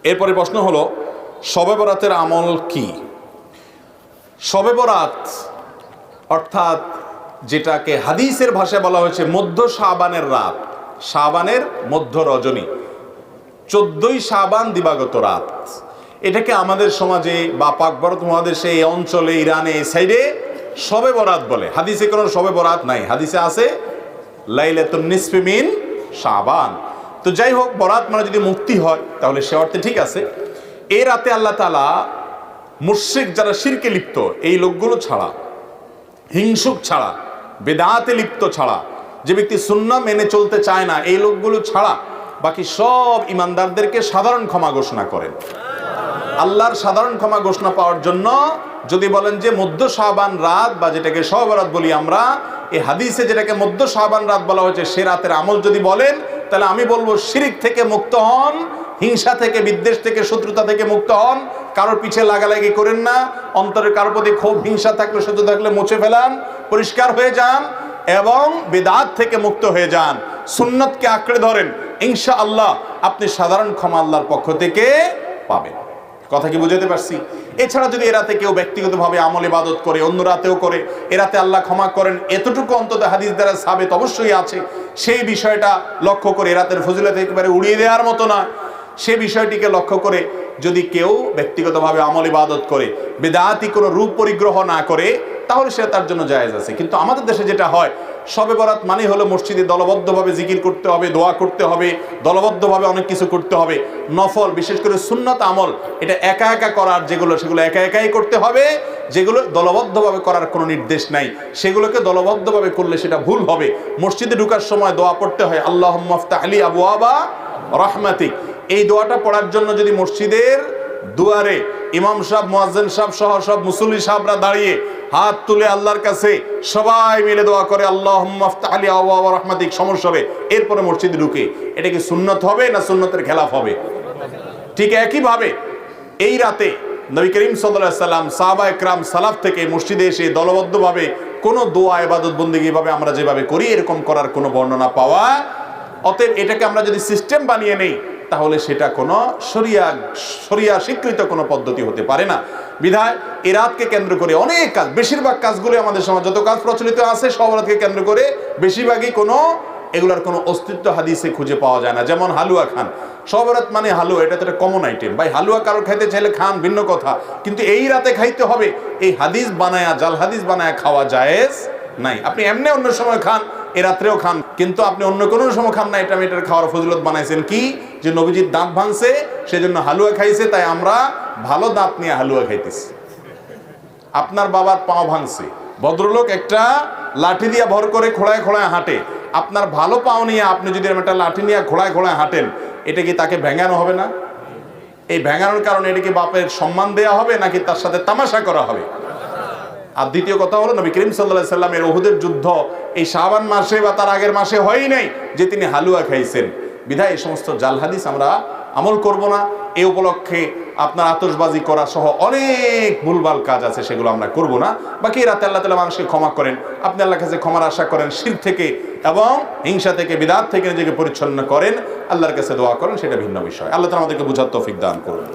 এরপরে প্রশ্ন হলো শবে বরাতের আমল কি? শবে বরাত অর্থাৎ যেটাকে হাদিসের ভাষায় বলা হয়েছে মধ্য শাবানের রাত, শাবানের মধ্য রজনী, 14ই শাবান দিবাগত রাত, এটাকে আমাদের সমাজে বা পাক ভারত মহাদেশে এই অঞ্চলে ইরানে এই সাইডে শবে বরাত বলে। হাদিসে কোনো শবে বরাত নাই, হাদিসে আছে লাইলাতুন নিসফি মিন শাবান। তো যাই হোক, বরাত মানে যদি মুক্তি হয় তাহলে সে অর্থে ঠিক আছে। এই রাতে আল্লাহ তাআলা মুশরিক যারা শিরকে লিপ্ত এই লোকগুলো ছাড়া, হিংসুক ছাড়া, বেদাতে লিপ্ত ছাড়া, যে ব্যক্তি সুন্নাহ মেনে চলতে চায় না এই লোকগুলো ছাড়া বাকি সব ইমানদারদেরকে সাধারণ ক্ষমা ঘোষণা করেন। আল্লাহর সাধারণ ক্ষমা ঘোষণা পাওয়ার জন্য যদি বলেন যে মধ্য শাবান রাত বা যেটাকে শবে বরাত বলি আমরা, এই হাদিসে যেটাকে মধ্য শাবান রাত বলা হয়েছে সে রাতের আমল যদি বলেন তাহলে আমি বলবো শিরক থেকে মুক্ত হন, হিংসা থেকে, বিদ্বেষ থেকে, শত্রুতা থেকে মুক্ত হন, কারোর পিছে লাগালাগি করেন না, অন্তরের কারোর প্রতি ক্ষোভ হিংসা থাকলে, শত্রু থাকলে মুছে ফেলান, পরিষ্কার হয়ে যান এবং বিদআত থেকে মুক্ত হয়ে যান, সুন্নতকে আঁকড়ে ধরেন, ইনশাআল্লাহ আপনি সাধারণ ক্ষমা আল্লাহর পক্ষ থেকে পাবেন। কথা কি বুঝাতে পারছি? এছাড়া যদি এ রাতে কেউ ব্যক্তিগতভাবে আমল ইবাদত করে, অন্য রাতেও করে, এ রাতে আল্লাহ ক্ষমা করেন, এতটুকু অন্তত হাদিস দ্বারা সাবেত অবশ্যই আছে। সেই বিষয়টা লক্ষ্য করে, এ রাতের ফজিলত একেবারে উড়িয়ে দেওয়ার মতো না, সে বিষয়টিকে লক্ষ্য করে যদি কেউ ব্যক্তিগতভাবে আমল ইবাদত করে, বিদআতি কোনো রূপ পরিগ্রহ না করে, তাহলে সে তার জন্য জায়েজ আছে। কিন্তু আমাদের দেশে যেটা হয়, শবে বরাত মানে হলো মসজিদে দলবদ্ধভাবে জিকির করতে হবে, দোয়া করতে হবে, দলবদ্ধভাবে অনেক কিছু করতে হবে, নফল বিশেষ করে সুন্নত আমল এটা একা একা করার যেগুলো সেগুলো একা একাই করতে হবে, যেগুলো দলবদ্ধভাবে করার কোনো নির্দেশ নাই সেগুলোকে দলবদ্ধভাবে করলে সেটা ভুল হবে। মসজিদে ঢোকার সময় দোয়া পড়তে হয় আল্লাহুম্মা ইফতাহ লি আবওয়াবা রাহমাতিক। এই দোয়াটা পড়ার জন্য যদি মসজিদের দুয়ারে ইমাম সাহেব, মুয়াজ্জিন সাহেব সহ সব মুসল্লি সাহেবরা দাঁড়িয়ে হাত তুলে আল্লাহর কাছে সবাই মিলে দোয়া করে আল্লাহুম্মা ইফতাহ লি আবওয়াবা রাহমাতিক সমস্যা হবে, এরপরে মসজিদে ঢুকে, এটা কি সুন্নত হবে না সুন্নতের খেলাফ হবে? ঠিক একইভাবে এই রাতে নবী করিম সাল্লাল্লাহু আলাইহি সাল্লাম, সাহাবায়ে কেরাম, সালাফ থেকে মসজিদে এসে দলবদ্ধভাবে কোনো দোয়া ইবাদত বন্দেগী ভাবে আমরা যেভাবে করি এরকম করার কোনো বর্ণনা পাওয়া। অতএব এটাকে আমরা যদি সিস্টেম বানিয়ে নেই তাহলে সেটা কোনো শরিয়া স্বীকৃত কোনো পদ্ধতি হতে পারে না। বিধায় এই রাতকে কেন্দ্র করে অনেক কাজ, বেশিরভাগ কাজগুলো আমাদের সমাজ যত কাজ প্রচলিত আছে শবে বরাতকে কেন্দ্র করে বেশিরভাগই কোনো এগুলার কোনো অস্তিত্ব হাদিসে খুঁজে পাওয়া যায় না। যেমন হালুয়া খান, শবে বরাত মানে হালুয়া, এটা তো একটা কমন আইটেম। ভাই হালুয়া কারোর খাইতে চাইলে খান, ভিন্ন কথা, কিন্তু এই রাতে খাইতে হবে এই হাদিস বানায়া, জাল হাদিস বানায়া খাওয়া জায়েজ নাই। আপনি এমনি অন্য সময় খান, এ রাত্রেও খান, কিন্তু আপনি অন্য কোনো সময় খান না। এটা মেয়েটার খাওয়ার ফজিলত বানাইছেন কি, যে নবীজির দাঁত ভাঙছে সেজন্য হালুয়া খাইছে, তাই আমরা ভালো দাঁত নিয়ে হালুয়া খাইতেছি। আপনার বাবার পাও ভাঙছে, ভদ্রলোক একটা লাঠি দিয়ে ভর করে খোড়ায় খোড়ায় হাঁটে, আপনার ভালো পাও নিয়ে আপনি যদি একটা লাঠি নিয়ে খোড়ায় খোড়ায় হাঁটেন, এটা কি তাকে ভেঙানো হবে না? এই ভেঙানোর কারণে এটা কি বাপের সম্মান দেয়া হবে নাকি তার সাথে তামাশা করা হবে? আর দ্বিতীয় কথা হলো নবী করিম সাল্লাল্লাহু আলাইহি সাল্লামের উহুদের যুদ্ধ এই শাবান মাসে বা তার আগের মাসে হয়ই নাই যে তিনি হালুয়া খাইছেন। বিধায় এই সমস্ত জাল হাদিস আমরা আমল করব না। এই উপলক্ষে আপনার আতশবাজি করা সহ অনেক ভুলভাল কাজ আছে, সেগুলো আমরা করব না। বাকি রাতে আল্লাহ তাআলা মানুষকে ক্ষমা করেন, আপনি আল্লাহর কাছে ক্ষমার আশা করেন, শিরক থেকে এবং হিংসা থেকে, বিদআত থেকে নিজেকে পরিচ্ছন্ন করেন, আল্লাহর কাছে দোয়া করেন, সেটা ভিন্ন বিষয়। আল্লাহ তাআলা আমাদেরকে বুঝার তৌফিক দান করুন।